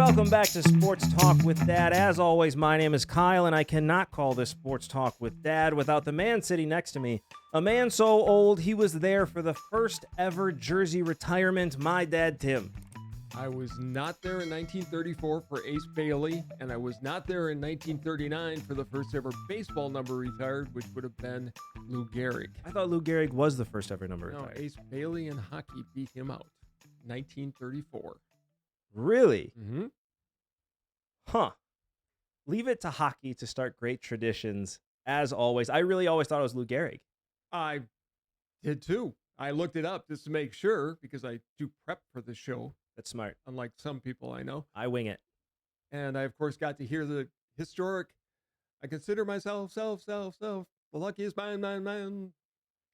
Welcome back to Sports Talk with Dad. As always, my name is Kyle, and I cannot call this Sports Talk with Dad without the man sitting next to me. A man so old, he was there for the first ever jersey retirement, my dad, Tim. I was not there in 1934 for Ace Bailey, and I was not there in 1939 for the first ever baseball number retired, which would have been Lou Gehrig. I thought Lou Gehrig was the first ever number No, retired. Ace Bailey in hockey beat him out. 1934. Really? Mm-hmm. Huh. Leave it to hockey to start great traditions, as always. I really always thought it was Lou Gehrig. I did too. I looked it up just to make sure because I do prep for the show, That's smart. unlike some people I know. I wing it. And I, of course, got to hear the historic, I consider myself, the luckiest man, the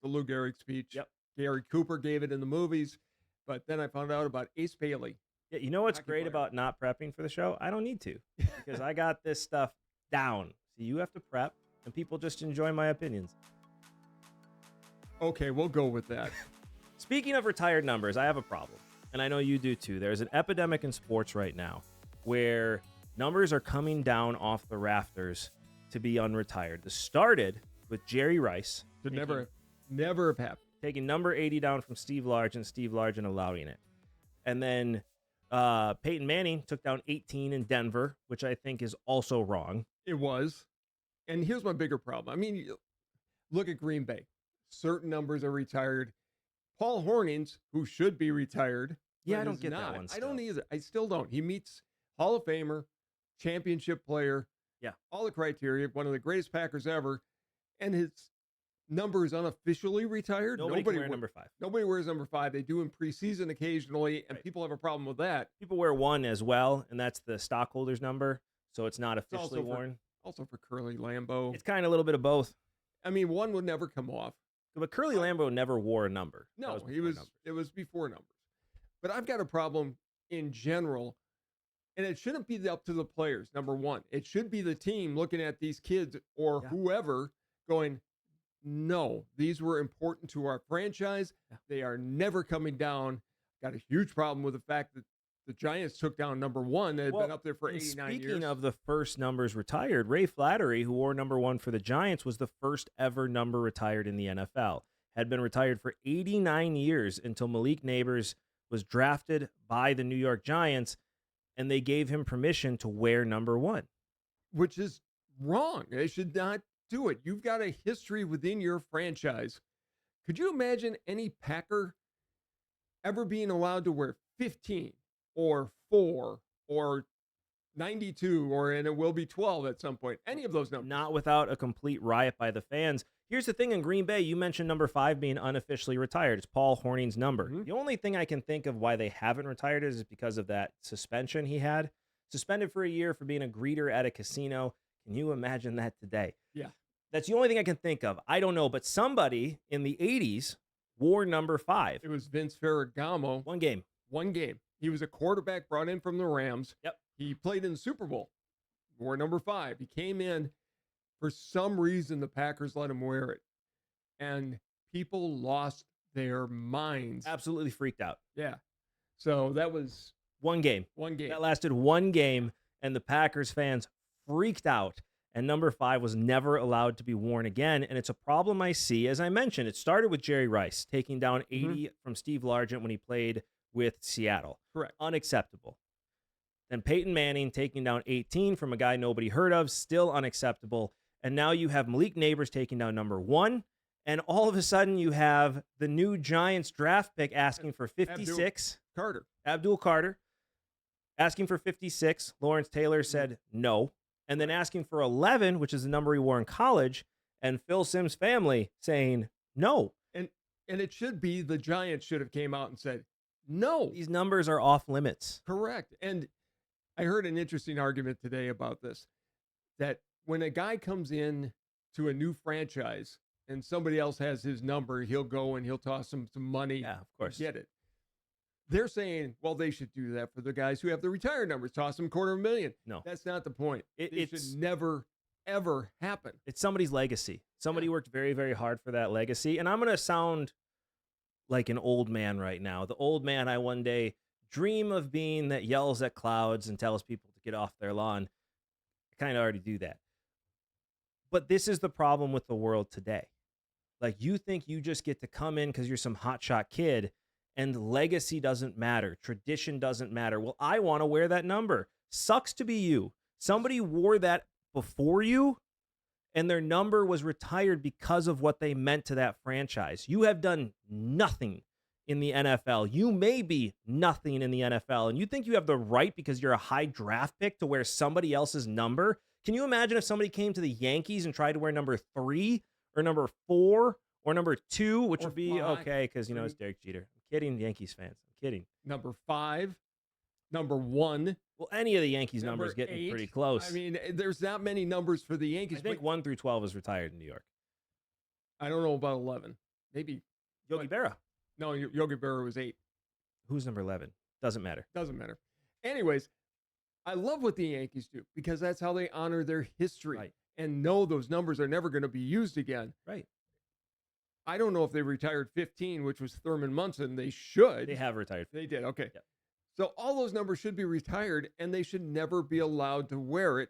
Lou Gehrig speech. Yep. Gary Cooper gave it in the movies. But then I found out about Ace Bailey. Yeah, you know what's Hockey great player. about not prepping for the show? I don't need to because I got this stuff down. So you have to prep, and people just enjoy my opinions. Okay, we'll go with that. Speaking of retired numbers, I have a problem, and I know you do too. There's an epidemic in sports right now where numbers are coming down off the rafters to be unretired. This started with Jerry Rice Should never have happened. taking number 80 down from Steve Largent allowing it. And then Peyton Manning took down 18 in Denver, which I think is also wrong. It was. And here's my bigger problem. I mean, look at Green Bay. Certain numbers are retired. Paul Hornings, who should be retired. Yeah, but I don't is get not. that one I don't still. either. I still don't. He meets Hall of Famer, championship player. Yeah. All the criteria, one of the greatest Packers ever. And his number is unofficially retired. Nobody can wear number 5. Nobody wears number 5. They do in preseason occasionally, and Right. people have a problem with that. People wear 1 as well, and that's the stockholder's number, so it's not It's officially worn. Also for Curly Lambeau. It's kind of a little bit of both. I mean, 1 would never come off. But Curly Lambeau never wore a number. That No, before numbers. it was before numbers. But I've got a problem in general, and it shouldn't be up to the players, number one. It should be the team looking at these kids or Yeah. whoever going, no, these were important to our franchise. Yeah. They are never coming down. Got a huge problem with the fact that the Giants took down number 1. They had been up there for and 89 speaking years. of the first numbers retired, Ray Flattery, who wore number 1 for the Giants, was the first ever number retired in the NFL. Had been retired for 89 years until Malik Neighbors was drafted by the New York Giants, and they gave him permission to wear number 1. Which is wrong. They should not do it. You've got a history within your franchise. Could you imagine any Packer ever being allowed to wear 15 or 4 or 92 and it will be 12 at some point? Any of those numbers? Not without a complete riot by the fans. Here's the thing in Green Bay, you mentioned number 5 being unofficially retired. It's Paul Horning's number. Mhm. The only thing I can think of why they haven't retired it is because of that suspension he had. Suspended for a year for being a greeter at a casino. Can you imagine that today? Yeah. That's the only thing I can think of. I don't know, but somebody in the 80s wore number 5. It was Vince Ferragamo. One game. One game. He was a quarterback brought in from the Rams. Yep. He played in the Super Bowl. Wore number 5. He came in. For some reason, the Packers let him wear it. And people lost their minds. Absolutely freaked out. Yeah. So that was One game. one game. That lasted one game, and the Packers fans freaked out. And number 5 was never allowed to be worn again. And it's a problem I see. As I mentioned, it started with Jerry Rice taking down 80 from Steve Largent when he played with Seattle. Correct. Unacceptable. Then Peyton Manning taking down 18 from a guy nobody heard of. Still unacceptable. And now you have Malik Neighbors taking down number 1. And all of a sudden you have the new Giants draft pick asking for 56. Abdul Carter asking for 56. Lawrence Taylor said no. And then asking for 11, which is the number he wore in college, and Phil Simms' family saying no. And it should be the Giants should have came out and said, no. These numbers are off limits. Correct. And I heard an interesting argument today about this, that when a guy comes in to a new franchise and somebody else has his number, he'll go and he'll toss him some money. Yeah, of course. To get it. They're saying, well, they should do that for the guys who have the retired numbers, toss them $250,000. No. That's not the point. It It's should never, ever happen. It's somebody's legacy. Somebody worked very, very hard for that legacy. And I'm going to sound like an old man right now. The old man I one day dream of being that yells at clouds and tells people to get off their lawn. I kind of already do that. But this is the problem with the world today. Like, you think you just get to come in because you're some hotshot kid and legacy doesn't matter. Tradition doesn't matter. Well, I want to wear that number. Sucks to be you. Somebody wore that before you and their number was retired because of what they meant to that franchise. You have done nothing in the NFL. You may be nothing in the NFL, and you think you have the right because you're a high draft pick to wear somebody else's number? Can you imagine if somebody came to the Yankees and tried to wear number 3 or number 4 or number 2, which Or would be 5. okay because, you know, it's Derek Jeter. I'm kidding, Yankees fans. I'm kidding. Number 5, number 1. Well, any of the Yankees Number numbers getting 8. pretty close. I mean, there's not many numbers for the Yankees. I think 1 through 12 is retired in New York. I don't know about 11. Maybe Yogi Berra. No, Yogi Berra was 8. Who's number 11? Doesn't matter. Doesn't matter. Anyways, I love what the Yankees do because that's how they honor their history Right. and know those numbers are never going to be used again. Right. I don't know if they retired 15, which was Thurman Munson. They should. They have retired. They did. Okay. Yep. So all those numbers should be retired and they should never be allowed to wear it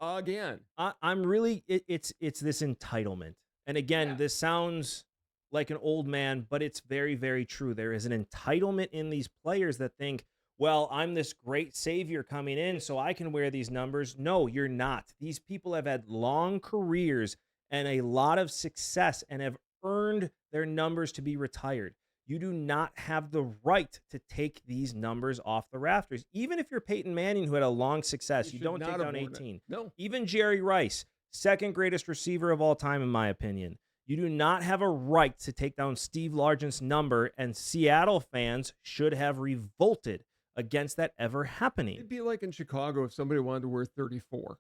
again. I'm really, it's this entitlement. And again, Yeah. this sounds like an old man, but it's very, very true. There is an entitlement in these players that think, well, I'm this great savior coming in, so I can wear these numbers. No, you're not. These people have had long careers and a lot of success and have earned their numbers to be retired. You do not have the right to take these numbers off the rafters. Even if you're Peyton Manning, who had a long success, They you should don't not take have down worn it. 18. No. Even Jerry Rice, second greatest receiver of all time, in my opinion. You do not have a right to take down Steve Largent's number, and Seattle fans should have revolted against that ever happening. It'd be like in Chicago if somebody wanted to wear 34.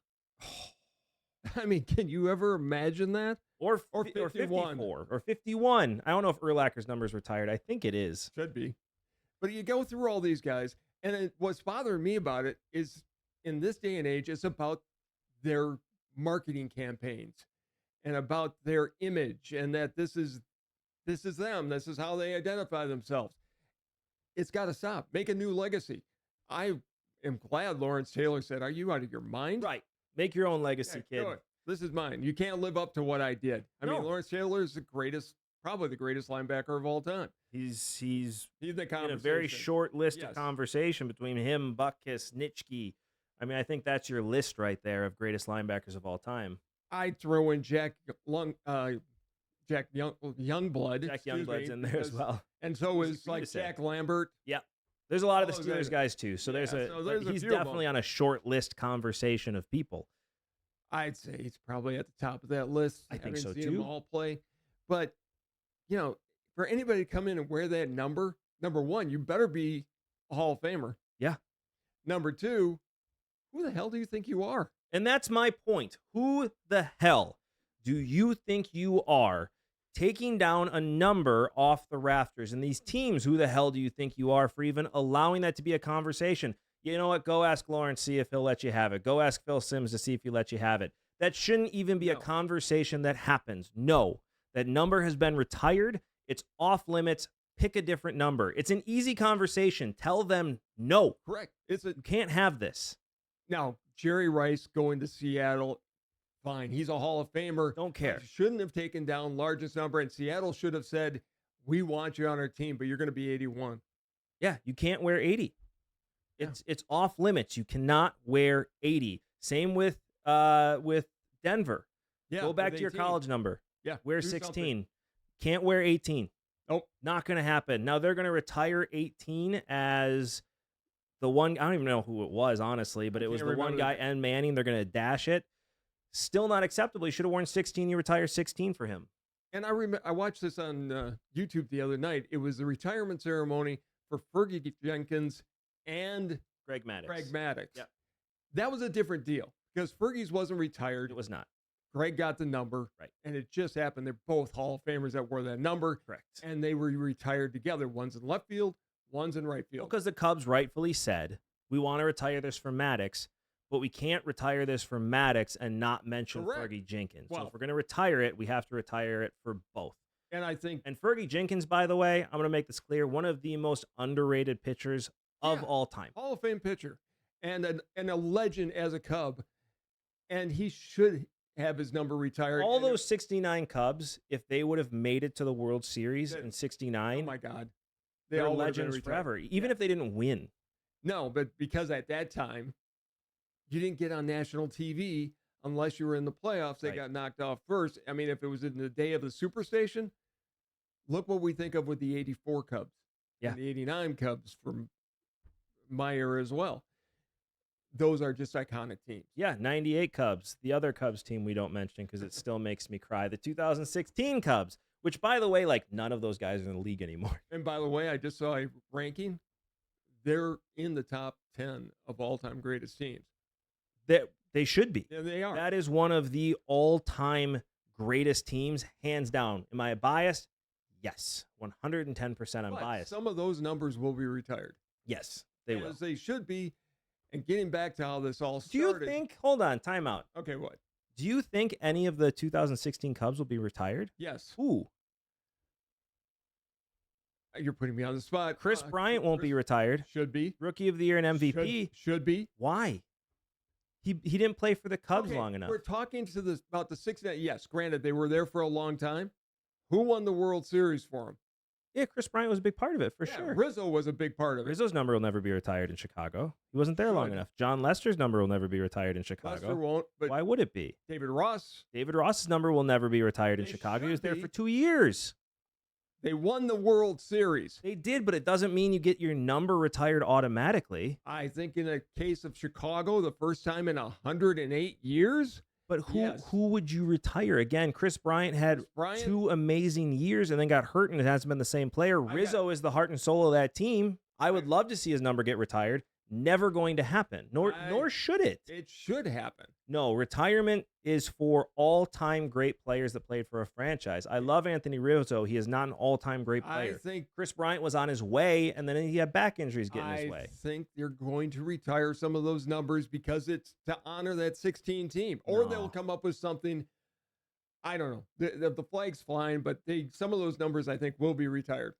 I mean, can you ever imagine that? Or 51. 54 or 51. I don't know if Urlacher's number is retired. I think it is. Should be. But you go through all these guys, and what's bothering me about it is in this day and age, it's about their marketing campaigns and about their image and that this is them. This is how they identify themselves. It's got to stop. Make a new legacy. I am glad Lawrence Taylor said, "Are you out of your mind?" Right. Make your own legacy, Yeah, kid. do it. This is mine. You can't live up to what I did. I mean, No. Lawrence Taylor is probably the greatest linebacker of all time. He's He's the in a conversation. very short list Yes. of conversation between him, Butkus, Nitschke. I mean, I think that's your list right there of greatest linebackers of all time. I'd throw in Jack Youngblood. Jack excuse Youngblood's me, in there as because- well. And so Who's is for you to like say? Jack Lambert. There's a lot of the all those Steelers guys. guys too. So Yeah, there's so but there's a he's few of definitely them. on a short list conversation of people. I'd say he's probably at the top of that list. I think having so, seen too. them all play. But, for anybody to come in and wear that number, number one, you better be a Hall of Famer. Yeah. Number two, who the hell do you think you are? And that's my point. Who the hell do you think you are taking down a number off the rafters? And these teams, who the hell do you think you are for even allowing that to be a conversation? You know what? Go ask Lawrence, see if he'll let you have it. Go ask Phil Simms to see if he'll let you have it. That shouldn't even be a No. conversation that happens. No, that number has been retired. It's off limits. Pick a different number. It's an easy conversation. Tell them no. Correct. You can't have this. Now, Jerry Rice going to Seattle, fine. He's a Hall of Famer. Don't care. He shouldn't have taken down largest number, and Seattle should have said, "We want you on our team, but you're going to be 81." Yeah, you can't wear 80. It's off limits. You cannot wear 80. Same with Denver. Yeah. Go back with to your 18. college number. Yeah. Wear do 16. something. Can't wear 18. Nope. Not going to happen. Now they're going to retire 18 as the one. I don't even know who it was, honestly, but it was can't the one remember guy, the- N. Manning. They're going to dash it. Still not acceptable. You should have worn 16. You retire 16 for him. And I watched this on YouTube the other night. It was the retirement ceremony for Fergie Jenkins and Greg Maddux. Greg Maddux. Yep. That was a different deal because Fergie's wasn't retired. It was not. Greg got the number. Right. And it just happened. They're both Hall of Famers that wore that number. Correct. And they were retired together. One's in left field, one's in right field. Because the Cubs rightfully said, we want to retire this for Maddux, but we can't retire this for Maddux and not mention Correct. Fergie Jenkins. So Well- if we're going to retire it, we have to retire it for both. And I think And Fergie Jenkins, by the way, I'm going to make this clear, one of the most underrated pitchers of Yeah. all time. Hall of Fame pitcher and a legend as a Cub, and he should have his number retired. All And those 69 Cubs, if they would have made it to the World Series in oh 69, my God, they they're all would have been legends retired. forever, even Yeah. if they didn't win. No, but because at that time, you didn't get on national TV unless you were in the playoffs. They Right. got knocked off first. I mean, if it was in the day of the Superstation, look what we think of with the 84 Cubs Yeah. and the 89 Cubs from my era as well. Those are just iconic teams. Yeah, 98 Cubs, the other Cubs team we don't mention because it still makes me cry. The 2016 Cubs, which, by the way, like none of those guys are in the league anymore. And by the way, I just saw a ranking. They're in the top 10 of all-time greatest teams. They should be. Yeah, they are. That is one of the all-time greatest teams, hands down. Am I biased? Yes, 110% I'm But biased. some of those numbers will be retired. Yes, they will. As they should be. And getting back to how this all Do you started. think, hold on, time out. Okay, what? Do you think any of the 2016 Cubs will be retired? Yes. Ooh, You're putting me on the spot. Chris Bryant won't be retired. Should be. Rookie of the Year and MVP. Should be. Why? He didn't play for the Cubs Okay, long enough. We're talking to this about the 69. Yes, granted, they were there for a long time. Who won the World Series for him? Yeah, Chris Bryant was a big part of it, for Yeah, sure. Rizzo was a big part of it. Rizzo's number will never be retired in Chicago. He wasn't there long Should. enough. John Lester's number will never be retired in Lester Chicago. won't, but Why would it be? David Ross, David Ross's number will never be retired in They Chicago. He was should there be. for 2 years. they won the World Series. They did, but it doesn't mean you get your number retired automatically. I think in a case of Chicago, the first time in 108 years. But Yes. who would you retire? Again, Chris Bryant had Chris Bryant- 2 amazing years and then got hurt and it hasn't been the same player. Rizzo is the heart and soul of that team. I would love to see his number get retired. Never going to happen. Nor should it. It should happen. No, retirement is for all-time great players that played for a franchise. I love Anthony Rizzo. He is not an all-time great I player. think Chris Bryant was on his way, and then he had back injuries getting his I way. think they're going to retire some of those numbers because it's to honor that 16 team, or No. they'll come up with something. I don't know. The flag's flying, but some of those numbers I think will be retired.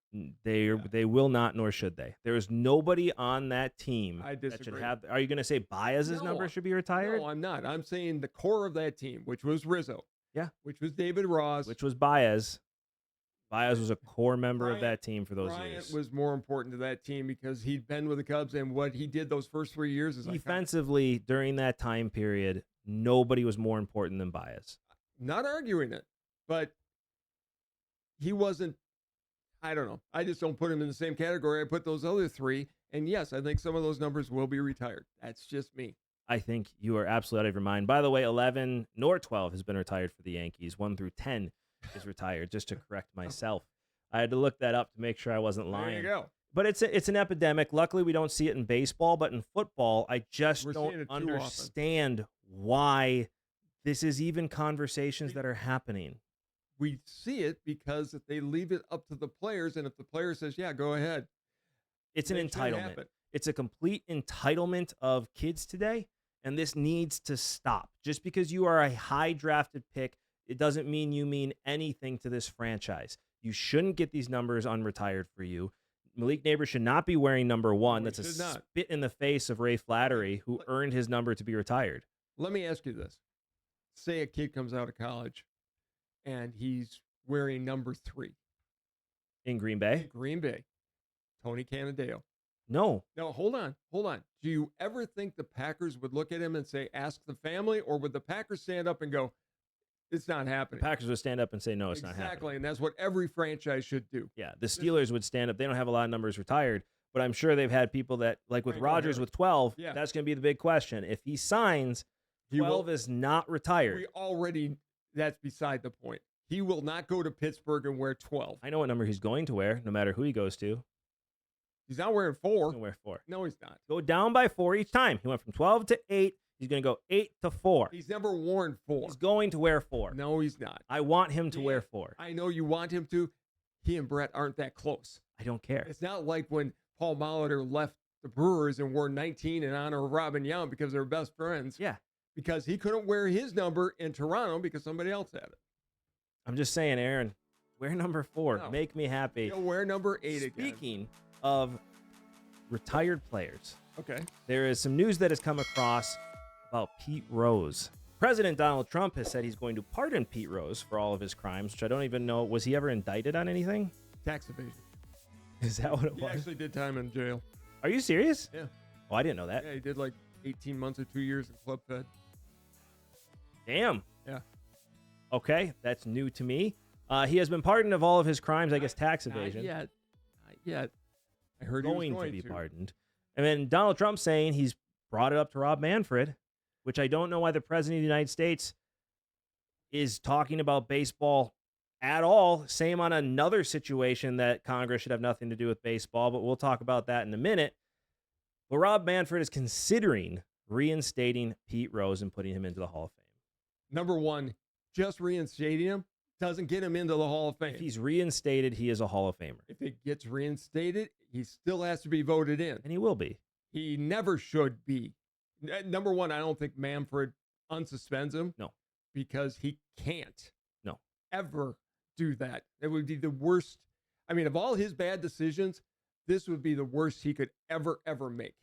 They will not, nor should they. There is nobody on that team I that should disagree. have. Are you going to say Baez's No, number should be retired? No, I'm not. I'm saying the core of that team, which was Rizzo, Yeah. which was David Ross, Which was Baez. Baez was a core member of Bryant- that team for those Bryant years. was more important to that team because he'd been with the Cubs, and what he did those first 3 years is iconic. Defensively, during that time period, nobody was more important than Baez. Not arguing it, but he wasn't. I don't know. I just don't put him in the same category. I put those other 3, and yes, I think some of those numbers will be retired. That's just me. I think you are absolutely out of your mind. By the way, 11 nor 12 has been retired for the Yankees. 1 through 10 is retired, just to correct myself. I had to look that up to make sure I wasn't lying. There you go. But it's an epidemic. Luckily, we don't see it in baseball, but in football, I just We're seeing it don't too often. understand why this is even conversations that are happening. We see it because if they leave it up to the players, and if the player says, "Yeah, go ahead," It's an it should entitlement. happen. It's a complete entitlement of kids today, and this needs to stop. Just because you are a high drafted pick, it doesn't mean you mean anything to this franchise. You shouldn't get these numbers unretired for you. Malik Neighbors should not be wearing number 1. No, he That's a should not. spit in the face of Ray Flattery, who Let- earned his number to be retired. Let me ask you this: say a kid comes out of college, and he's wearing number 3, In Green Bay? Green Bay, Tony Canadeo. No. No, hold on. Do you ever think the Packers would look at him and say, "Ask the family," or would the Packers stand up and go, "It's not happening"? Packers would stand up and say, no, it's not happening. Exactly, and that's what every franchise should do. Yeah, the Steelers would stand up. They don't have a lot of numbers retired, but I'm sure they've had people that, like with Franco Rodgers Harris. with 12, Yeah. that's going to be the big question. If he signs, He will- 12 is not retired. We already. That's beside the point. He will not go to Pittsburgh and wear 12. I know what number he's going to wear, no matter who he goes to. He's not wearing He's 4. going to wear 4. No, he's not. Go down by 4 each time. He went from 12 to 8. He's going to go 8 to 4. He's never worn 4. He's going to wear 4. No, he's not. I want him to Yeah. wear 4. I know you want him to. He and Brett aren't that close. I don't care. It's not like when Paul Molitor left the Brewers and wore 19 in honor of Robin Young because they're best friends. Yeah. Because he couldn't wear his number in Toronto because somebody else had it. I'm just saying, Aaron, wear number 4. No. Make me happy. He'll wear number 8 again. Speaking of retired players. Okay. There is some news that has come across about Pete Rose. President Donald Trump has said he's going to pardon Pete Rose for all of his crimes, which I don't even know. Was he ever indicted on anything? Tax evasion. Is that what it He was? actually did time in jail. Are you serious? Yeah. Oh, I didn't know that. Yeah, he did like 18 months or 2 years in Club Fed. Damn. Yeah. Okay, that's new to me. He has been pardoned of all of his crimes, I guess tax evasion. Not yet. I heard Going he was to be pardoned. And then Donald Trump saying he's brought it up to Rob Manfred, which I don't know why the president of the United States is talking about baseball at all. Same on another situation that Congress should have nothing to do with baseball, but we'll talk about that in a minute. But Rob Manfred is considering reinstating Pete Rose and putting him into the Hall of Fame. Number one, just reinstating him doesn't get him into the Hall of Fame. If he's reinstated, he is a Hall of Famer. If it gets reinstated, he still has to be voted in. And he will be. He never should be. Number one, I don't think Manfred unsuspends him. No. Because he can't. No. Ever do that. It would be the worst. I mean, of all his bad decisions, this would be the worst he could ever make.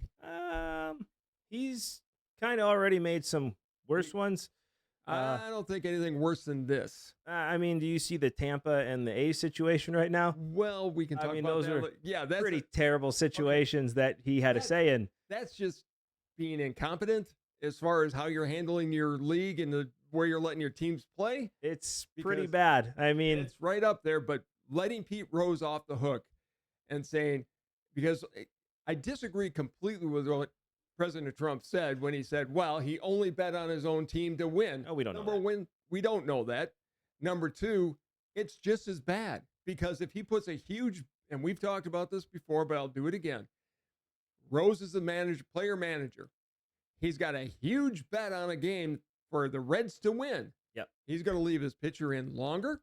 He's kind of already made some worse ones. I don't think anything worse than this. I mean, do you see the Tampa and the A's situation right now? Well, we can talk about those that. are Yeah, that's pretty terrible situations that he had a say in. That's just being incompetent as far as how you're handling your league and where you're letting your teams play. It's pretty bad. I mean, it's right up there, but letting Pete Rose off the hook and saying, because I disagree completely with what President Trump said when he said, well, he only bet on his own team to win. Oh, we don't know Number that. one, we don't know that. Number two, it's just as bad because if he puts a huge, and we've talked about this before, but I'll do it again. Rose is the player manager. He's got a huge bet on a game for the Reds to win. Yep. He's going to leave his pitcher in longer,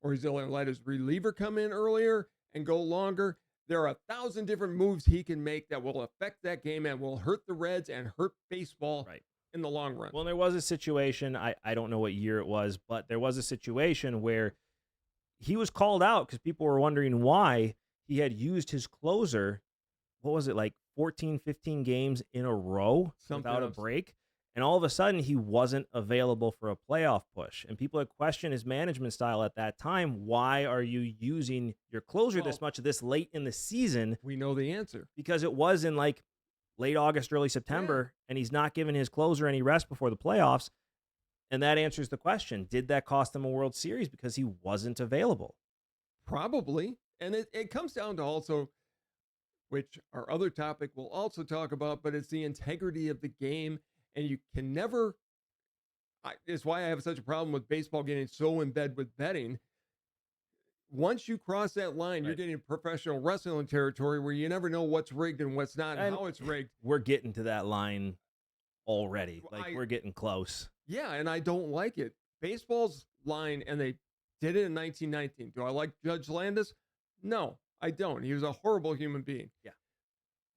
or he's going to let his reliever come in earlier and go longer. There are 1,000 different moves he can make that will affect that game and will hurt the Reds and hurt baseball in the long run. Well, there was a situation, I don't know what year it was, but there was a situation where he was called out because people were wondering why he had used his closer, what was it, like 14, 15 games in a row without a break? And all of a sudden, he wasn't available for a playoff push. And people had questioned his management style at that time. Why are you using your closer this much this late in the season? We know the answer. Because it was in like late August, early September, and he's not giving his closer any rest before the playoffs. And that answers the question. Did that cost him a World Series because he wasn't available? Probably. And it comes down to also, which our other topic we'll also talk about, but it's the integrity of the game. And you can never, it's why I have such a problem with baseball getting so in bed with betting. Once you cross that line, you're getting professional wrestling territory where you never know what's rigged and what's not and how it's rigged. We're getting to that line already. Like, we're getting close. Yeah, and I don't like it. Baseball's line, and they did it in 1919. Do I like Judge Landis? No, I don't. He was a horrible human being. Yeah.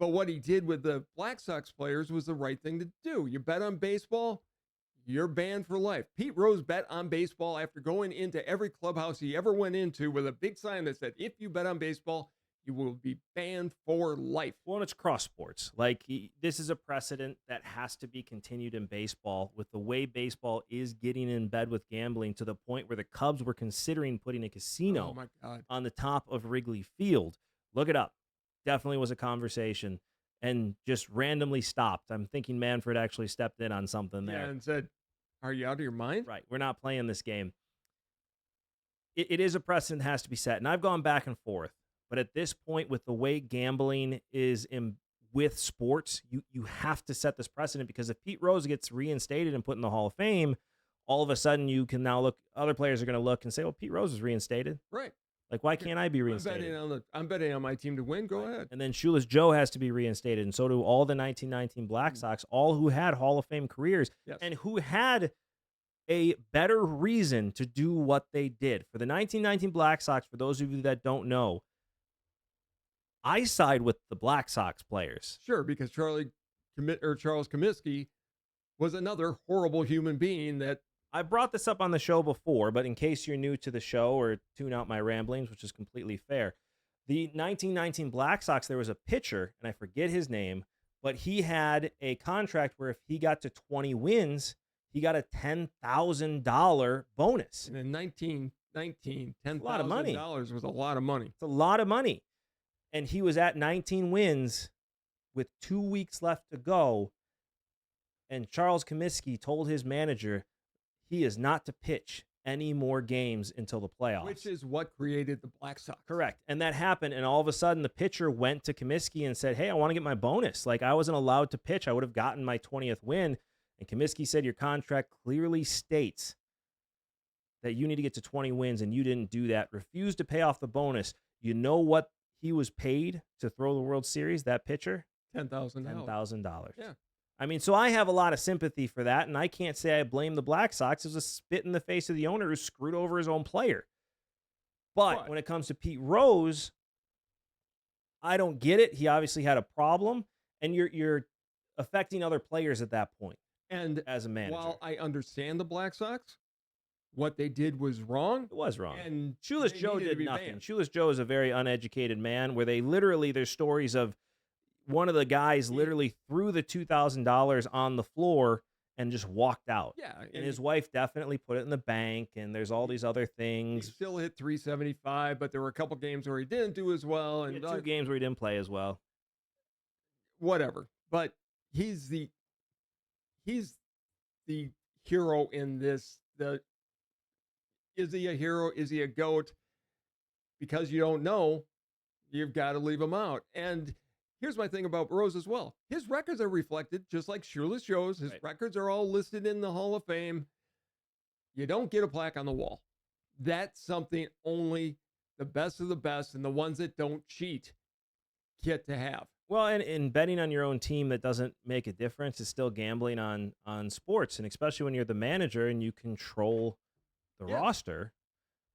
But what he did with the Black Sox players was the right thing to do. You bet on baseball, you're banned for life. Pete Rose bet on baseball after going into every clubhouse he ever went into with a big sign that said, if you bet on baseball, you will be banned for life. Well, and it's cross sports. Like, this is a precedent that has to be continued in baseball with the way baseball is getting in bed with gambling to the point where the Cubs were considering putting a casino on the top of Wrigley Field. Look it up. Definitely was a conversation and just randomly stopped. I'm thinking Manfred actually stepped in on something there. Yeah, and said, are you out of your mind? Right. We're not playing this game. It is a precedent that has to be set. And I've gone back and forth. But at this point, with the way gambling is with sports, you have to set this precedent because if Pete Rose gets reinstated and put in the Hall of Fame, all of a sudden you can now look, other players are going to look and say, well, Pete Rose is reinstated. Right. Like, why can't I be reinstated? I'm betting on my team to win. Go ahead. And then Shoeless Joe has to be reinstated, and so do all the 1919 Black Sox, all who had Hall of Fame careers and who had a better reason to do what they did. For the 1919 Black Sox, for those of you that don't know, I side with the Black Sox players. Sure, because Charles Comiskey was another horrible human being that I brought this up on the show before, but in case you're new to the show or tune out my ramblings, which is completely fair, The 1919 Black Sox, there was a pitcher, and I forget his name, but he had a contract where if he got to 20 wins, he got a $10,000 bonus. And in 1919, a lot of money. $10,000 was a lot of money. It's a lot of money. And he was at 19 wins with 2 weeks left to go. And Charles Comiskey told his manager he is not to pitch any more games until the playoffs. Which is what created the Black Sox. Correct. And that happened. And all of a sudden, the pitcher went to Comiskey and said, hey, I want to get my bonus. Like, I wasn't allowed to pitch. I would have gotten my 20th win. And Comiskey said, your contract clearly states that you need to get to 20 wins, and you didn't do that. Refused to pay off the bonus. You know what he was paid to throw the World Series, that pitcher? $10,000. $10,000. Yeah. I mean, so I have a lot of sympathy for that, and I can't say I blame the Black Sox. It was a spit in the face of the owner who screwed over his own player. But when it comes to Pete Rose, I don't get it. He obviously had a problem, and you're affecting other players at that point. And as a manager, while I understand the Black Sox, what they did was wrong. It was wrong. And Shoeless Joe did nothing. Shoeless Joe is a very uneducated man where there's stories of one of the guys literally threw the $2,000 on the floor and just walked out. Yeah. And his wife definitely put it in the bank, and there's all these other things. He still hit 375, but there were a couple games where he didn't do as well. And 2 games where he didn't play as well. Whatever. But he's the hero in this. Is he a hero? Is he a GOAT? Because you don't know, you've got to leave him out. And here's my thing about Rose as well. His records are reflected, just like Shoeless Joe's. His records are all listed in the Hall of Fame. You don't get a plaque on the wall. That's something only the best of the best and the ones that don't cheat get to have. Well, and in betting on your own team that doesn't make a difference is still gambling on sports. And especially when you're the manager and you control the roster,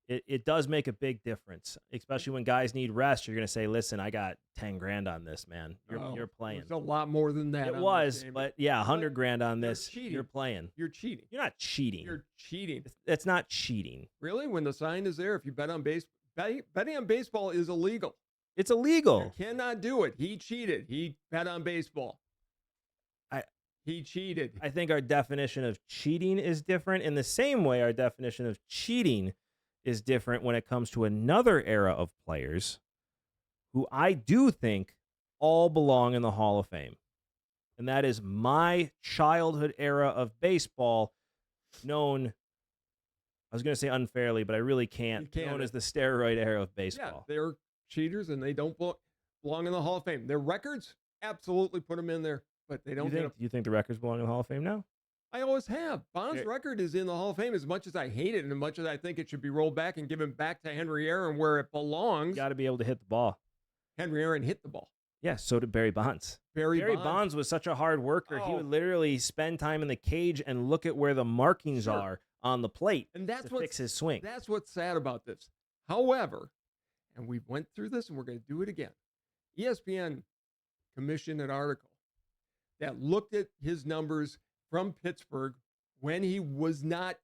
it does make a big difference, especially when guys need rest. You're going to say, listen, I got 10 grand on this, man. You're playing. It's a lot more than that. It was, but yeah, 100 grand on this. You're playing. You're cheating. You're not cheating. You're cheating. It's not cheating. Really? When the sign is there, if you bet on betting on baseball is illegal. It's illegal. You cannot do it. He cheated. He bet on baseball. He cheated. I think our definition of cheating is different. In the same way, our definition of cheating is different when it comes to another era of players who I do think all belong in the Hall of Fame. And that is my childhood era of baseball, known, I was going to say unfairly, but I really can't, known as the steroid era of baseball. Yeah, they're cheaters and they don't belong in the Hall of Fame. Their records absolutely put them in there, but they don't. You think the records belong in the Hall of Fame now? I always have. Bond's record is in the Hall of Fame as much as I hate it and as much as I think it should be rolled back and given back to Henry Aaron where it belongs. Got to be able to hit the ball. Henry Aaron hit the ball. Yeah, so did Barry Bonds. Barry Bonds was such a hard worker. He would literally spend time in the cage and look at where the markings are on the plate and that's to fix his swing. That's what's sad about this. However, and we went through this and we're going to do it again, ESPN commissioned an article that looked at his numbers from Pittsburgh when he was not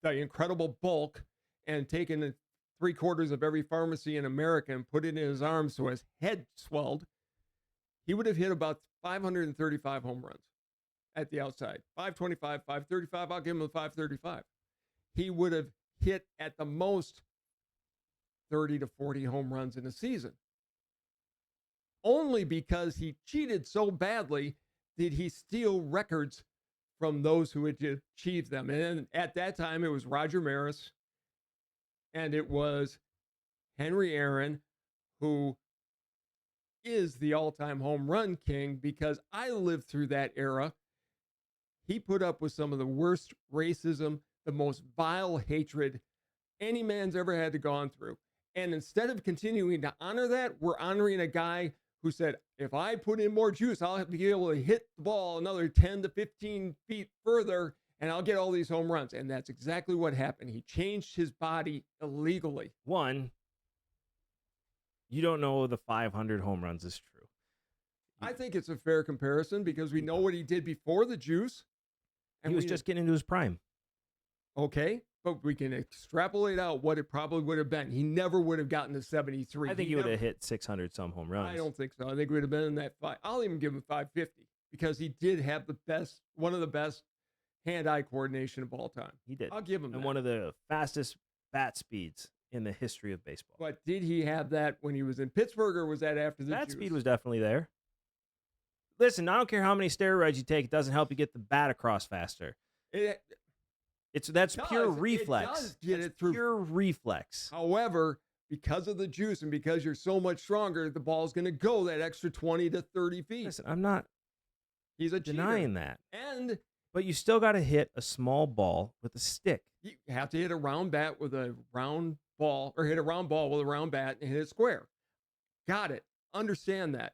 the incredible bulk and taken 3/4 of every pharmacy in America and put it in his arms so his head swelled. He would have hit about 535 home runs at the outside. 525, 535. I'll give him a 535. He would have hit at the most 30 to 40 home runs in a season. Only because he cheated so badly did he steal records from those who had achieved them. And at that time, it was Roger Maris and it was Henry Aaron, who is the all-time home run king because I lived through that era. He put up with some of the worst racism, the most vile hatred any man's ever had to go through. And instead of continuing to honor that, we're honoring a guy who said, if I put in more juice, I'll have to be able to hit the ball another 10 to 15 feet further, and I'll get all these home runs. And that's exactly what happened. He changed his body illegally. One, you don't know the 500 home runs is true. I think it's a fair comparison because we know what he did before the juice. And he was just getting into his prime. Okay, but we can extrapolate out what it probably would have been. He never would have gotten to 73. I think he would have hit 600 some home runs. I don't think so. I think it would have been in that five. I'll even give him 550 because he did have one of the best hand-eye coordination of all time. He did. I'll give him that. And one of the fastest bat speeds in the history of baseball. But did he have that when he was in Pittsburgh, or was that after the bat juice? speed was definitely there. Listen, I don't care how many steroids you take; it doesn't help you get the bat across faster. That's pure reflex. It does get it through pure reflex. However, because of the juice and because you're so much stronger, the ball's going to go that extra 20 to 30 feet. Listen, I'm not He's a denying cheater. that. But you still got to hit a small ball with a stick. You have to hit a round bat with a round ball, or hit a round ball with a round bat and hit it square. Got it. Understand that.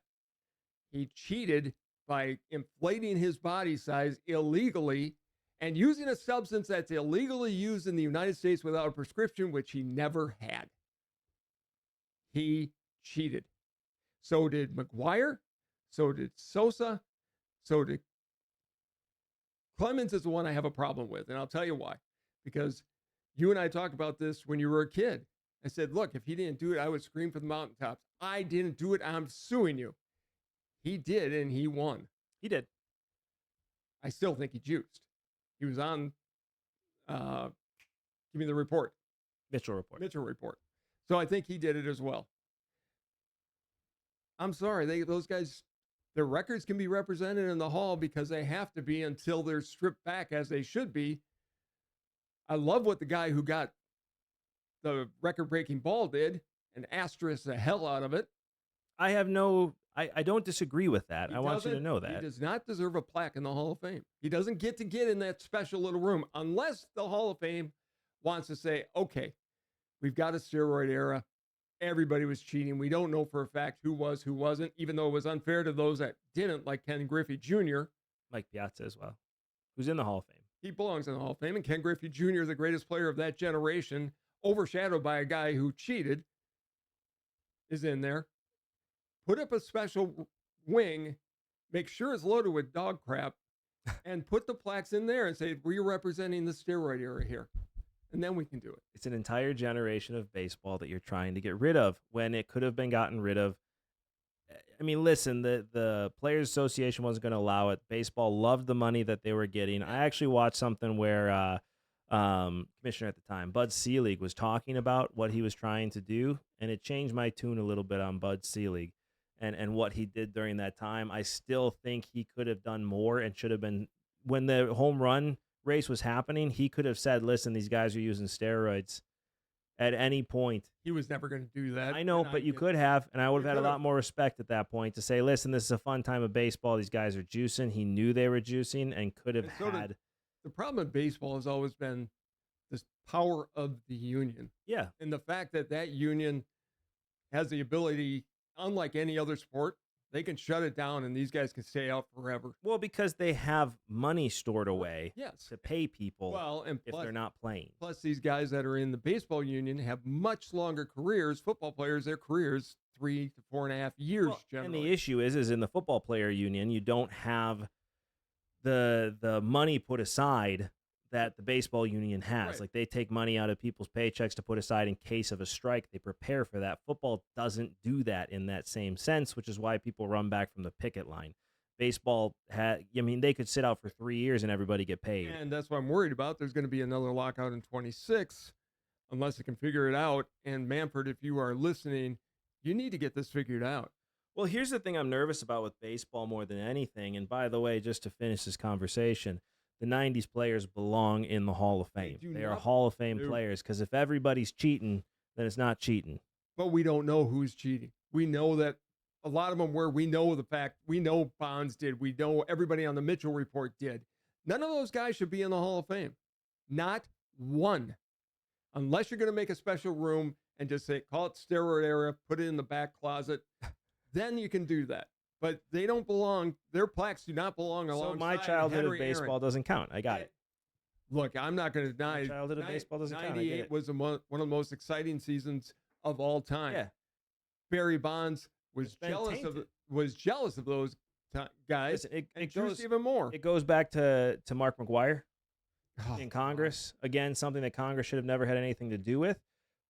He cheated by inflating his body size illegally and using a substance that's illegally used in the United States without a prescription, which he never had. He cheated. So did McGuire. So did Sosa. So did Clemens is the one I have a problem with, and I'll tell you why. Because you and I talked about this when you were a kid. I said, look, if he didn't do it, I would scream from the mountaintops. I didn't do it. I'm suing you. He did, and he won. He did. I still think he juiced. He was on, give me the report. Mitchell report. So I think he did it as well. I'm sorry. Those guys, their records can be represented in the hall because they have to be until they're stripped back as they should be. I love what the guy who got the record-breaking ball did and asterisk the hell out of it. I don't disagree with that. I want you to know that. He does not deserve a plaque in the Hall of Fame. He doesn't get to get in that special little room unless the Hall of Fame wants to say, okay, we've got a steroid era. Everybody was cheating. We don't know for a fact who was, who wasn't, even though it was unfair to those that didn't, like Ken Griffey Jr. Mike Piazza as well, who's in the Hall of Fame. He belongs in the Hall of Fame, and Ken Griffey Jr., the greatest player of that generation, overshadowed by a guy who cheated, is in there. Put up a special wing, make sure it's loaded with dog crap, and put the plaques in there and say, we're representing the steroid era here. And then we can do it. It's an entire generation of baseball that you're trying to get rid of when it could have been gotten rid of. I mean, listen, the Players Association wasn't going to allow it. Baseball loved the money that they were getting. I actually watched something where commissioner at the time, Bud Selig, was talking about what he was trying to do, and it changed my tune a little bit on Bud Selig and what he did during that time. I still think he could have done more and should have been, when the home run race was happening, he could have said, listen, these guys are using steroids at any point. He was never going to do that. I know, but you could have, and I would have had a lot more respect at that point to say, listen, this is a fun time of baseball. These guys are juicing. He knew they were juicing and could have had. The problem in baseball has always been this power of the union. Yeah. And the fact that that union has the ability, unlike any other sport, they can shut it down and these guys can stay out forever. Well, because they have money stored away to pay people if they're not playing. Plus, these guys that are in the baseball union have much longer careers. Football players, their careers 3 to 4.5 years generally. And the issue is in the football player union, you don't have the money put aside that the baseball union has. Right. Like, they take money out of people's paychecks to put aside in case of a strike. They prepare for that. Football doesn't do that in that same sense, which is why people run back from the picket line. Baseball, they could sit out for 3 years and everybody get paid. And that's what I'm worried about. There's going to be another lockout in 26 unless they can figure it out. And Manfred, if you are listening, you need to get this figured out. Well, here's the thing I'm nervous about with baseball more than anything. And by the way, just to finish this conversation, the 90s players belong in the Hall of Fame. They are Hall of Fame players, because if everybody's cheating, then it's not cheating. But we don't know who's cheating. We know that a lot of them were. We know the fact. We know Bonds did. We know everybody on the Mitchell report did. None of those guys should be in the Hall of Fame. Not one. Unless you're going to make a special room and just say, call it steroid era, put it in the back closet, then you can do that. But they don't belong. Their plaques do not belong alongside. So my childhood Henry of baseball Aaron. Doesn't count. I got it. Look, I'm not going to deny. My childhood of baseball doesn't count. 98 was one of the most exciting seasons of all time. Yeah. Barry Bonds was jealous of those guys. Listen, it goes even more. It goes back to Mark McGuire. Oh, in God. Congress. Again, something that Congress should have never had anything to do with.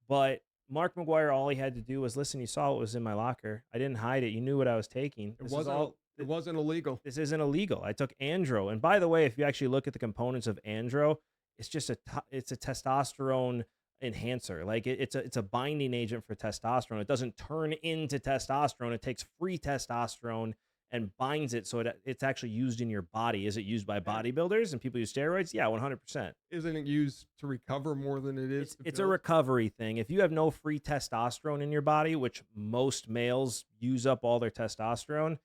But Mark McGuire, all he had to do was listen. You saw what was in my locker. I didn't hide it. You knew what I was taking. It This is wasn't all. it wasn't illegal. This isn't illegal. I took Andro, and by the way, if you actually look at the components of Andro, it's just it's a testosterone enhancer. Like it's a binding agent for testosterone. It doesn't turn into testosterone. It takes free testosterone and binds it, so it's actually used in your body. Is it used by bodybuilders and people use steroids? Yeah, 100%. Isn't it used to recover more than it is to It's a build? recovery thing. If you have no free testosterone in your body, which most males use up all their testosterone,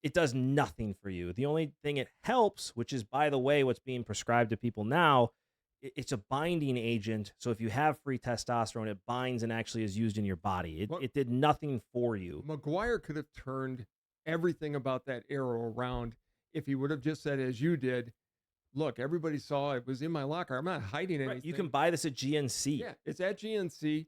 it does nothing for you. The only thing it helps, which is, by the way, what's being prescribed to people now, it's a binding agent. So if you have free testosterone, it binds and actually is used in your body. It did nothing for you. McGuire could have turned everything about that arrow around if he would have just said, as you did, look, everybody saw it was in my locker. I'm not hiding anything. Right, you can buy this at GNC. Yeah, it's at GNC.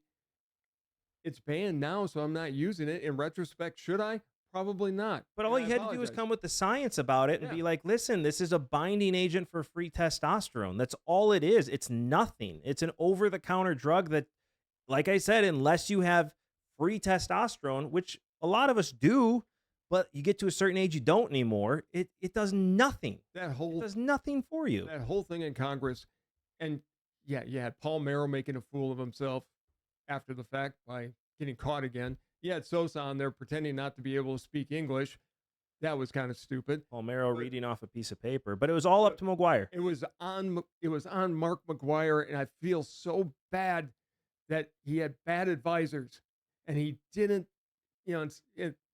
It's banned now, so I'm not using it. In retrospect, should I? Probably not. But all And you I had to do was apologize. come with the science about it and Yeah. be like, listen, this is a binding agent for free testosterone. That's all it is. It's nothing. It's an over the counter drug that, like I said, unless you have free testosterone, which a lot of us do, but you get to a certain age, you don't anymore. It does nothing. That It whole does nothing for you. that whole thing in Congress, and yeah, you had Paul Merrill making a fool of himself after the fact by getting caught again. You had Sosa on there pretending not to be able to speak English. That was kind of stupid. Palmero But- reading off a piece of paper, but it was all up to McGuire. It was on Mark McGuire, and I feel so bad that he had bad advisors, and he didn't.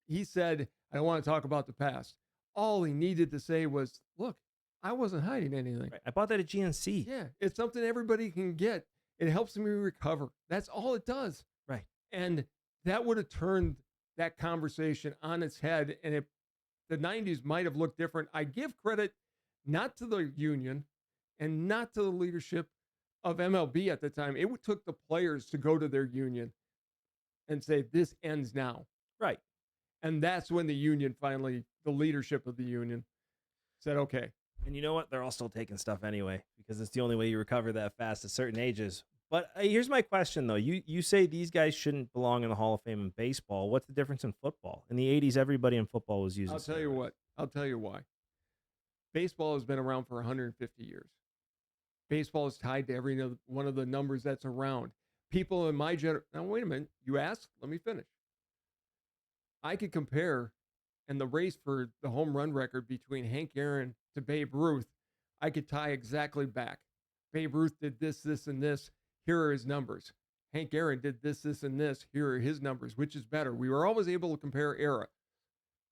He said, "I don't want to talk about the past." All he needed to say was, "Look, I wasn't hiding anything." Right. I bought that at GNC. Yeah, it's something everybody can get. It helps me recover. That's all it does. Right. And that would have turned that conversation on its head, and the 90s might have looked different. I give credit not to the union and not to the leadership of MLB at the time. It took the players to go to their union and say, this ends now. Right. And that's when the union finally, the leadership of the union said, okay. And you know what? They're all still taking stuff anyway because it's the only way you recover that fast at certain ages. But here's my question, though. You say these guys shouldn't belong in the Hall of Fame in baseball. What's the difference in football? In the 80s, everybody in football was using I'll tell you steroids. what. I'll tell you why. Baseball has been around for 150 years. Baseball is tied to every one of the numbers that's around. People in my generation. Now, wait a minute. You asked? Let me finish. I could compare, and the race for the home run record between Hank Aaron to Babe Ruth, I could tie exactly back. Babe Ruth did this, this, and this. Here are his numbers. Hank Aaron did this, this, and this. Here are his numbers. Which is better? We were always able to compare era.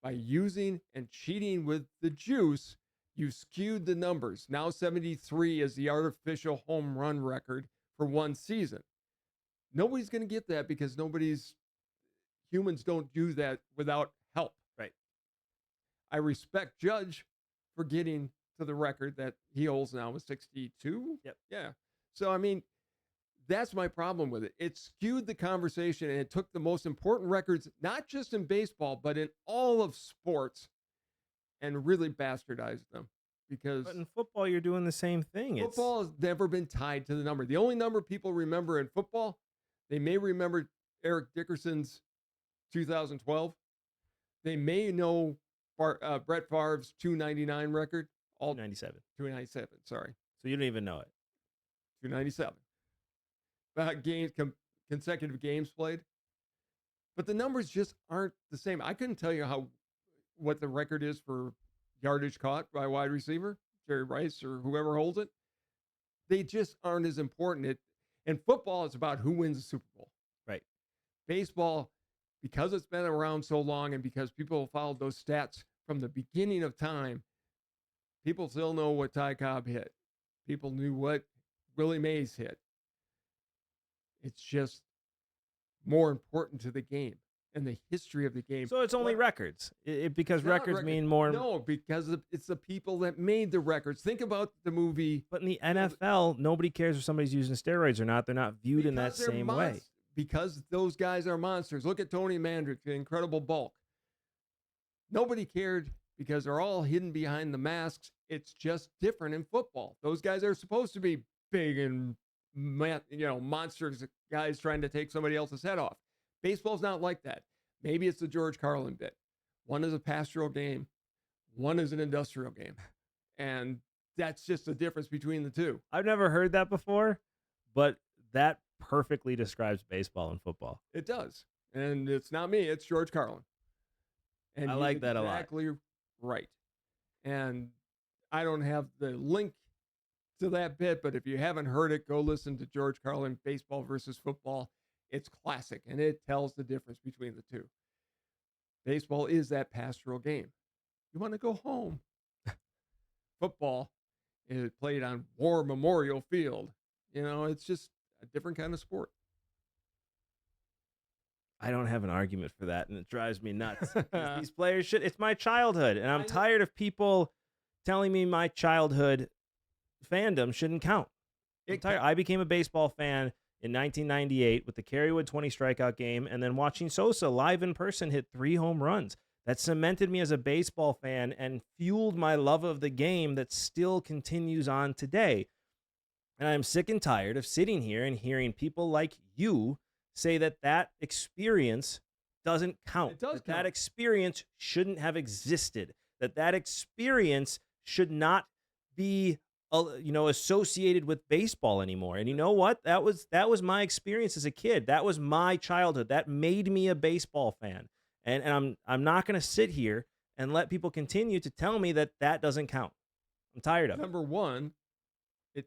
By using and cheating with the juice, you skewed the numbers. Now 73 is the artificial home run record for one season. Nobody's going to get that because humans don't do that without help. Right. I respect Judge for getting to the record that he holds now with 62. Yep. Yeah. So, I mean, that's my problem with it. It skewed the conversation and it took the most important records, not just in baseball, but in all of sports, and really bastardized them. Because But in football, you're doing the same thing. football has never been tied to the number. The only number people remember in football, they may remember Eric Dickerson's 2012. They may know Brett Favre's 299 record. All 97. 297, sorry. So you don't even know it. 297. Consecutive games played. But the numbers just aren't the same. I couldn't tell you what the record is for yardage caught by a wide receiver, Jerry Rice or whoever holds it. They just aren't as important. In football, it's about who wins the Super Bowl. Right. Baseball, because it's been around so long and because people have followed those stats from the beginning of time, people still know what Ty Cobb hit. People knew what Willie Mays hit. It's just more important to the game and the history of the game. So it's only records because It's not records mean more. No, because it's the people that made the records. Think about the movie. But in the NFL, nobody cares if somebody's using steroids or not. They're not viewed in that Because they're same way. Because those guys are monsters. Look at Tony Mandrick, the incredible bulk. Nobody cared because they're all hidden behind the masks. It's just different in football. Those guys are supposed to be big and monsters, guys trying to take somebody else's head off. Baseball's not like that. Maybe it's the George Carlin bit. One is a pastoral game, one is an industrial game. And that's just the difference between the two. I've never heard that before, but that perfectly describes baseball and football. It does. And it's not me, it's George Carlin. And I he's like that a lot. Exactly right. And I don't have the link to that bit, but if you haven't heard it, go listen to George Carlin, Baseball versus Football. It's classic, and it tells the difference between the two. Baseball is that pastoral game. You want to go home. Football is played on War Memorial Field. It's just a different kind of sport. I don't have an argument for that, and it drives me nuts. These players it's my childhood, and I'm tired of people telling me my childhood fandom shouldn't count. I became a baseball fan in 1998 with the Kerrywood 20 strikeout game, and then watching Sosa live in person hit 3 home runs. That cemented me as a baseball fan and fueled my love of the game that still continues on today. And I'm sick and tired of sitting here and hearing people like you say that experience doesn't count. It does count. That experience shouldn't have existed. That experience should not be associated with baseball anymore. And you know what? That was my experience as a kid. That was my childhood. That made me a baseball fan. And I'm not going to sit here and let people continue to tell me that doesn't count. I'm tired of it. Number one, if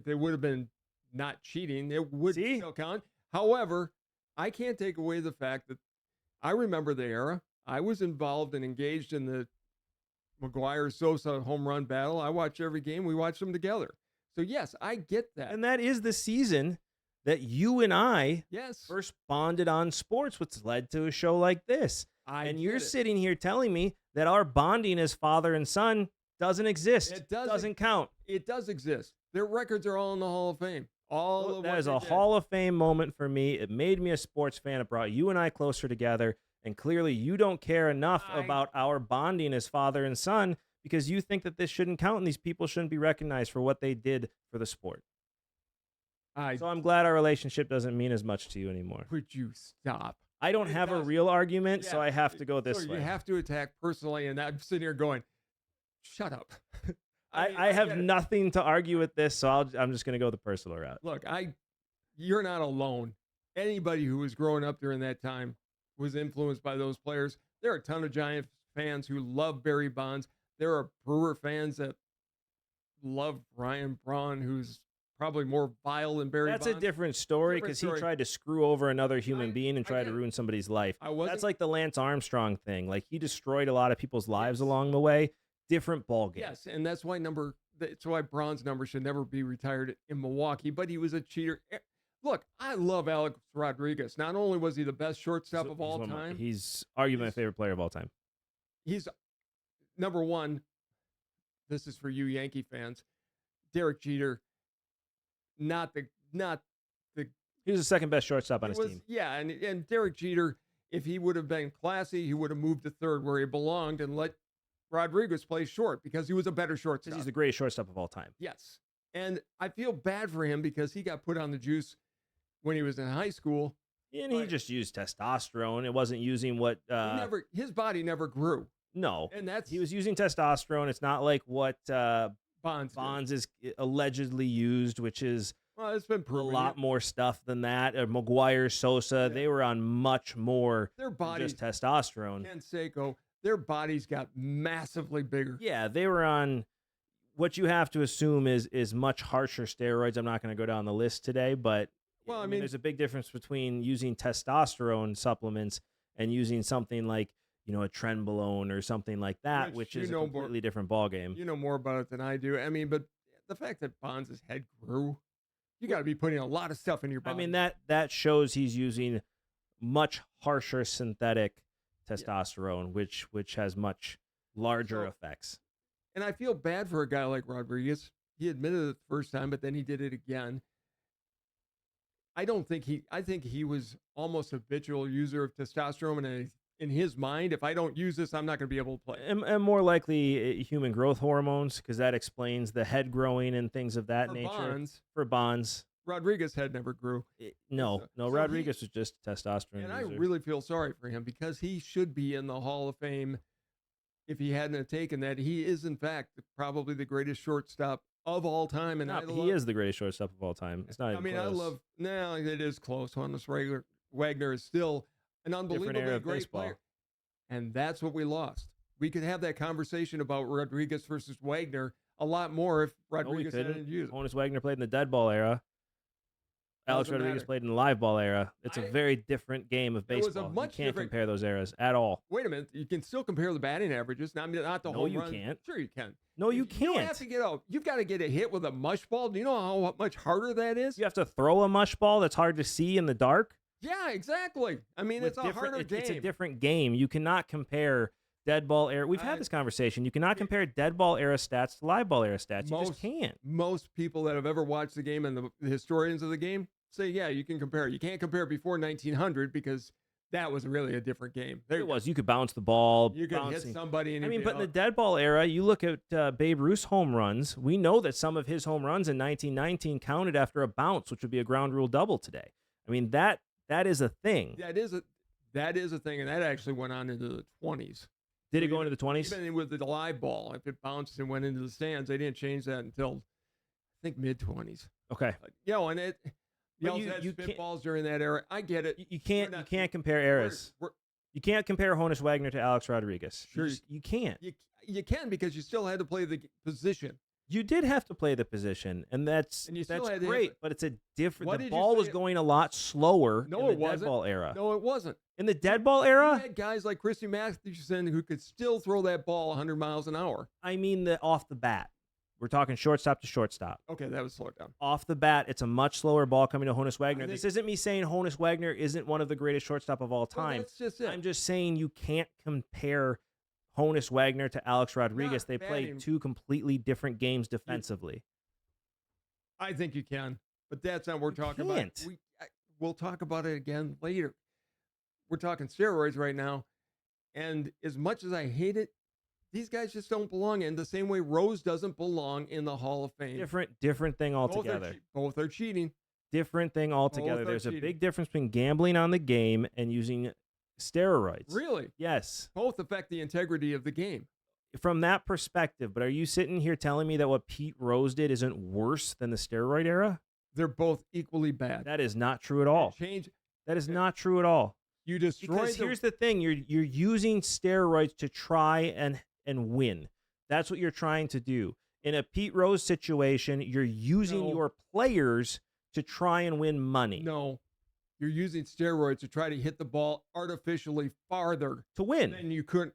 they would have been not cheating, it would still count. However, I can't take away the fact that I remember the era. I was involved and engaged in the McGuire-Sosa home run battle. I watched every game. We watched them together. So, yes, I get that. And that is the season that you and I yes. first bonded on sports, which led to a show like this. And you're sitting here telling me that our bonding as father and son doesn't exist. It doesn't count. It does exist. Their records are all in the Hall of Fame. That is a Hall of Fame moment for me. It made me a sports fan. It brought you and I closer together. And clearly you don't care enough about our bonding as father and son because you think that this shouldn't count and these people shouldn't be recognized for what they did for the sport. So I'm glad our relationship doesn't mean as much to you anymore. Would you stop? I don't have a real argument, so I have to go this way. You have to attack personally, and I'm sitting here going, shut up. I have nothing to argue with this, so I'm just going to go the personal route. Look, you're not alone. Anybody who was growing up during that time was influenced by those players. There are a ton of Giant fans who love Barry Bonds. There are Brewer fans that love Ryan Braun, who's probably more vile than Barry Bonds. That's a different story because he tried to screw over another human being and try to ruin somebody's life. That's like the Lance Armstrong thing. Like, he destroyed a lot of people's lives along the way. Different ball game. Yes, and that's why Braun's number should never be retired in Milwaukee, but he was a cheater. Look, I love Alex Rodriguez. Not only was he the best shortstop of all time. He's arguably my favorite player of all time. He's number one. This is for you Yankee fans. Derek Jeter, not the. He was the second best shortstop on his team. Yeah, and Derek Jeter, if he would have been classy, he would have moved to third where he belonged and let Rodriguez play short because he was a better shortstop. He's the greatest shortstop of all time. Yes. And I feel bad for him because he got put on the juice when he was in high school. And he just used testosterone. It wasn't using what... his body never grew. No. And he was using testosterone. It's not like what Bonds is allegedly used, which is it's been proven a lot more stuff than that. McGuire, Sosa, they were on much more their bodies, than just testosterone. Canseco, their bodies got massively bigger. Yeah, they were on... What you have to assume is much harsher steroids. I'm not going to go down the list today, but I mean, there's a big difference between using testosterone supplements and using something like, a trenbolone or something like that, which is a completely different ballgame. You know more about it than I do. I mean, but the fact that Bonds' head grew, you got to be putting a lot of stuff in your body. I mean, that shows he's using much harsher synthetic testosterone, which has much larger effects. And I feel bad for a guy like Rodriguez. He admitted it the first time, but then he did it again. I think he was almost a habitual user of testosterone, in his mind, if I don't use this, I'm not going to be able to play. And more likely human growth hormones, because that explains the head growing and things of that For nature. Bonds, For Bonds, Rodriguez head never grew. no, So Rodriguez was just a testosterone and I user. really feel sorry for him because he should be in the Hall of Fame if he hadn't have taken that. He is, in fact, probably the greatest shortstop of all time. And He is the greatest shortstop of all time. It's not even close. No, it is close. Honus Wagner is still an unbelievably great player. And that's what we lost. We could have that conversation about Rodriguez versus Wagner a lot more if Rodriguez hadn't used it. Honus Wagner played in the dead ball era. Alex Rodriguez played in the live ball era. It's a very different game of baseball. You can't compare those eras at all. Wait a minute. You can still compare the batting averages. Not the whole run. No, you can't. Sure you can. No, you can't. You don't have to you've got to get a hit with a mush ball. Do you know how much harder that is? You have to throw a mush ball that's hard to see in the dark. Yeah, exactly. I mean, it's a harder game. It's a different game. You cannot compare dead ball era. We've had this conversation. You cannot compare dead ball era stats to live ball era stats. You just can't. Most people that have ever watched the game and the historians of the game say, yeah, you can compare. You can't compare before 1900 because that was really a different game. It was. You could bounce the ball. You could hit somebody. And but in the dead ball era, you look at Babe Ruth's home runs. We know that some of his home runs in 1919 counted after a bounce, which would be a ground rule double today. I mean, that is a thing. That is a thing, and that actually went on into the 20s. Did it go into the 20s? Even with the live ball, if it bounced and went into the stands, they didn't change that until I think mid 20s. Okay. And it. You spitballs during that era. I get it. You can't compare eras. You can't compare Honus Wagner to Alex Rodriguez. Sure, you can't. You can because you still had to play the position. You did have to play the position, and that's great. But it's a different. The ball was going a lot slower in the dead ball era. No, it wasn't. In the dead ball era, you had guys like Christy Mathewson who could still throw that ball 100 miles an hour. I mean, off the bat. We're talking shortstop to shortstop. Okay, that would slow it down. Off the bat, it's a much slower ball coming to Honus Wagner. This isn't me saying Honus Wagner isn't one of the greatest shortstop of all time. That's just it. I'm just saying you can't compare Honus Wagner to Alex Rodriguez. They played two completely different games defensively. I think you can, but that's not what we're talking about. We'll talk about it again later. We're talking steroids right now, and as much as I hate it, these guys just don't belong in the same way Rose doesn't belong in the Hall of Fame. Different thing altogether. Both are cheating. Different thing altogether. There's a big difference between gambling on the game and using steroids. Really? Yes. Both affect the integrity of the game. From that perspective, but are you sitting here telling me that what Pete Rose did isn't worse than the steroid era? They're both equally bad. That is not true at all. That is not true at all. You destroy because here's the thing: you're using steroids to try and win. That's what you're trying to do. In a Pete Rose situation, you're using your players to try and win money. No, you're using steroids to try to hit the ball artificially farther to win. And you couldn't.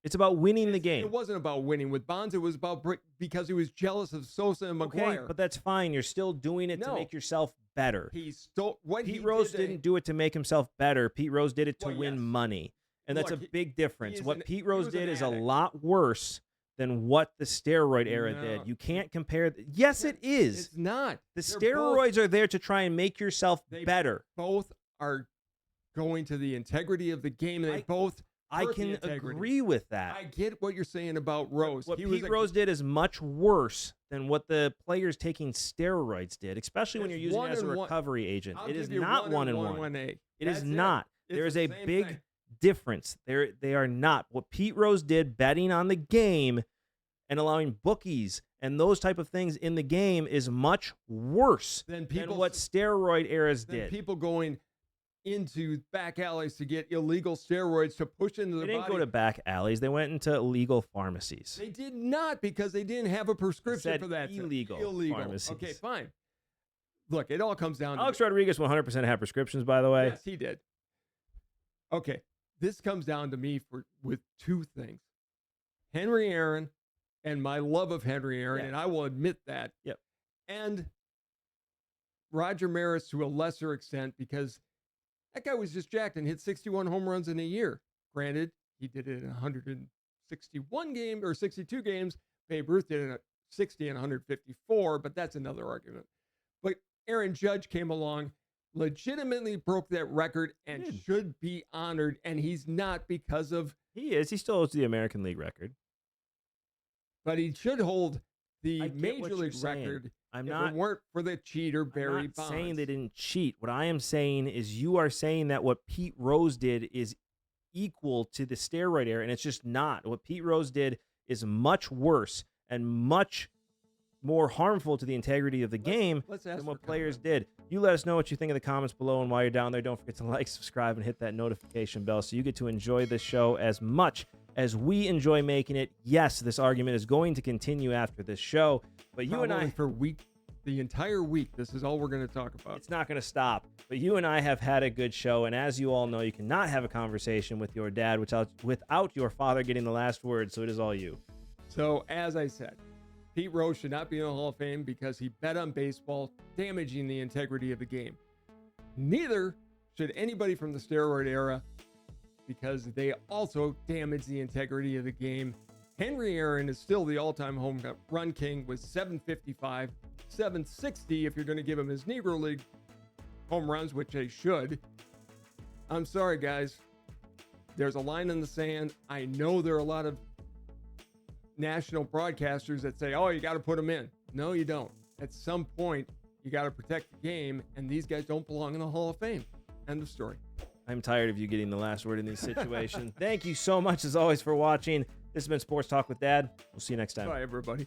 It's about winning the game. It wasn't about winning with Bonds. It was about because he was jealous of Sosa and McGuire. Okay, but that's fine. You're still doing it to make yourself better. Pete Rose didn't do it to make himself better. Pete Rose did it to win money. And that's a big difference. What Pete Rose did is a lot worse than what the steroid era did. You can't compare. Yes, it is. It's not. The steroids are there to try and make yourself better. Both are going to the integrity of the game. And I can agree with that. I get what you're saying about Rose. What Pete Rose did is much worse than what the players taking steroids did, especially when you're using it as a recovery agent. It is not 1-1. It is not. There is a big difference. They are not. What Pete Rose did, betting on the game and allowing bookies and those type of things in the game, is much worse than what steroid eras did. People going into back alleys to get illegal steroids to push into the body. They didn't go to back alleys. They went into illegal pharmacies. They did not, because they didn't have a prescription for that. Illegal pharmacies. Okay, fine. Look, it all comes down to Alex Rodriguez 100% had prescriptions, by the way. Yes, he did. Okay, this comes down to me with two things. Henry Aaron and my love of Henry Aaron, and I will admit that. Yep. And Roger Maris to a lesser extent, because that guy was just jacked and hit 61 home runs in a year. Granted, he did it in 161 games or 62 games. Babe Ruth did it at 60 and 154, but that's another argument. But Aaron Judge came along legitimately broke that record and Did. should be honored. And he's not because of, He is. He still holds the American League record. but he should hold the I get Major what you're League saying. record I'm if not it weren't for the cheater Barry I'm not Bonds. saying they didn't cheat. What I am saying is you are saying that what Pete Rose did is equal to the steroid era, and it's just not. What Pete Rose did is much worse and much more harmful to the integrity of the game let's ask than for what players comment. did. You let us know what you think in the comments below, and while you're down there, don't forget to like, subscribe, and hit that notification bell so you get to enjoy this show as much as we enjoy making it. Yes, this argument is going to continue after this show, but you and Probably I, for the entire week, this is all we're going to talk about. it's not going to stop. But you and I have had a good show, and as you all know, you cannot have a conversation with your dad without your father getting the last word, so it is all you. So, as I said, Pete Rose should not be in the Hall of Fame because he bet on baseball, damaging the integrity of the game. Neither should anybody from the steroid era because they also damage the integrity of the game. Henry Aaron is still the all-time home run king with 755, 760 if you're going to give him his Negro League home runs, which they should. I'm sorry, guys. There's a line in the sand. I know there are a lot of national broadcasters that say, oh, you got to put them in. No, you don't. At some point, you got to protect the game, and these guys don't belong in the Hall of Fame. End of story. I'm tired of you getting the last word in these situations. Thank you so much, as always, for watching. This has been Sports Talk with Dad. We'll see you next time. Bye, everybody.